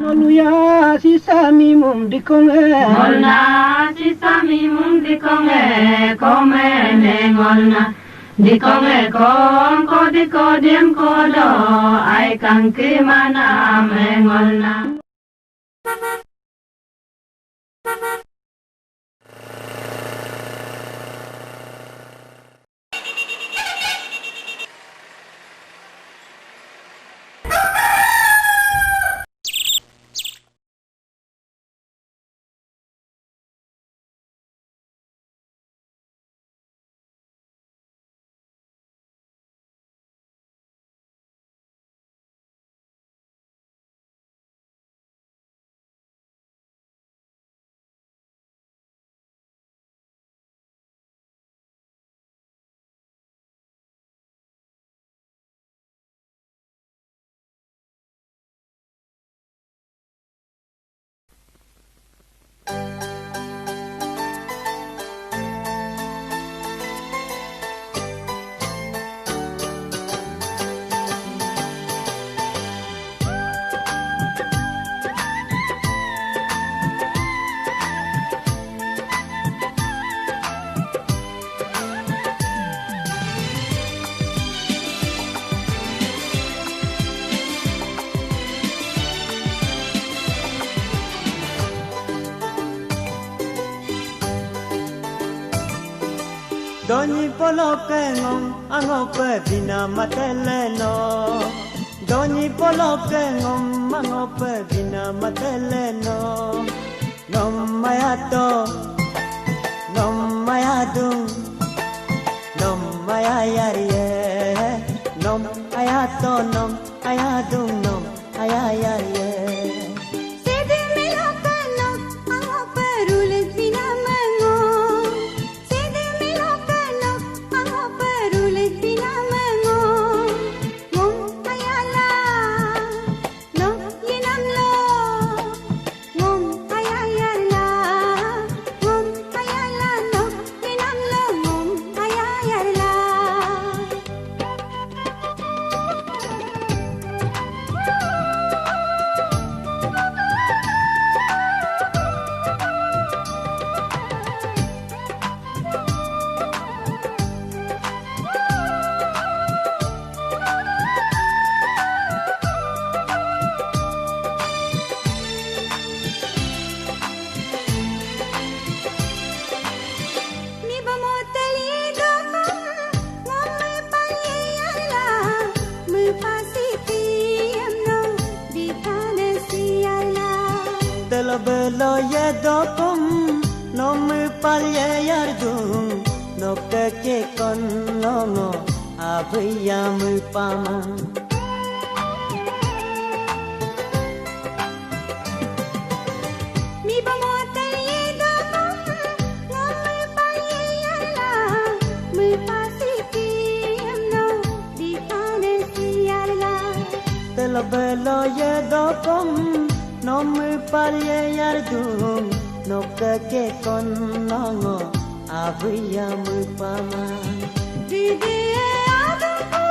Oluya si sami mum di konge. Ngolna si sami mum di konge. Kome ne ngolna. Di konge kon ko di ko diem ko do. Ay kang kimana me ngolna. Doni polo kengong angope bina mateleno. Doni polo kengong angope bina mateleno. Nom mayato, nom mayadung, nom mayayariye. Nom ayato, nom ayadung, nom ayayariye. Belo ye dokum nom palye yardum no ke kon longo abiyam pama mi bamotel ye dokum nom palye yarla mu pasiti amno di kane siyarla belo ye dokum nom palye yardum no ke kon longo abiyam pama dide adako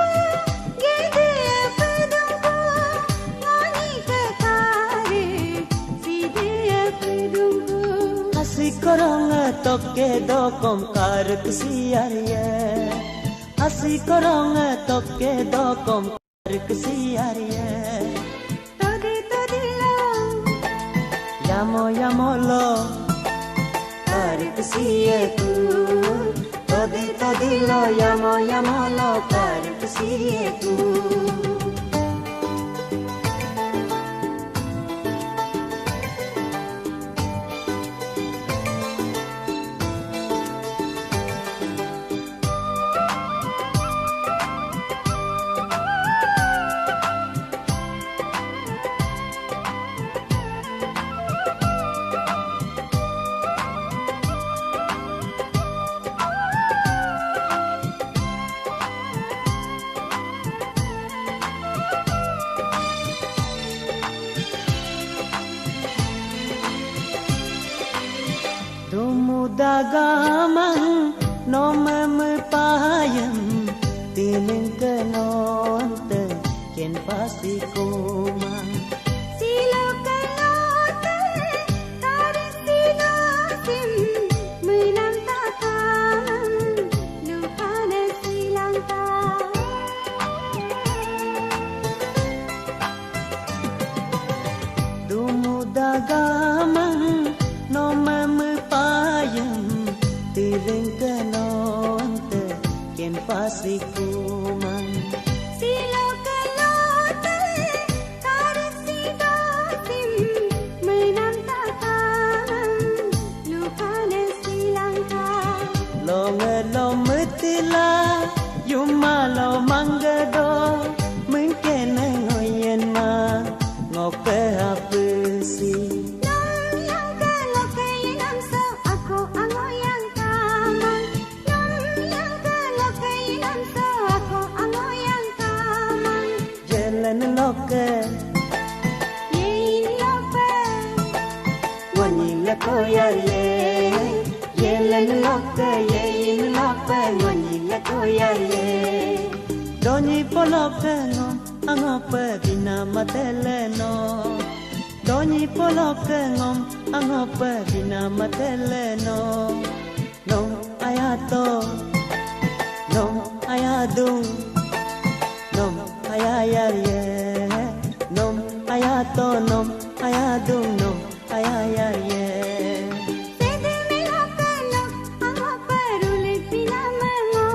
gede pedumko ngani ke kare side pedumko asikorong toke dokom kar kusiyariye asikorong toke dokom kar kusiyariye Yamo yamolo karikasiyeku Todi todi lo yamo yamolo karikasiyeku Dagamang nomem payam tiling kenonte ken pasti kumang silakan pasti kuman Silo kelotel tarik si dosim menantakan luka dan silangka Lo metila yuma lo manggado mungkin ngoyen ma ngope apa si Nam yang kelokai nam so aku angoyang kamang Nam yang kelokai nam so aku angoyang kamang jalan loke Yein lope wanyi la koyar ye jalan loke yin lope wanyi la koyar ye doni poloke ngom angope bina matele no doni poloke ngom angope bina matele no no ayato no ayadung no ayayar ye no ayato no ayadung no ayayar ye Sede me lope no angope rulit pinamengo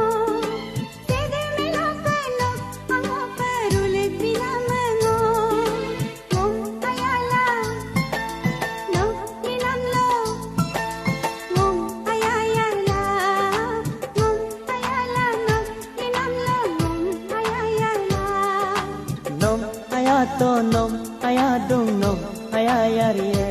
Sede me lope no angope rulit pinamengo Ngom ayala no inamlo Ngom ayayala Ngom ayala no inamlo Ngom ayayala nom ayato nom ayadung nom ayayar ye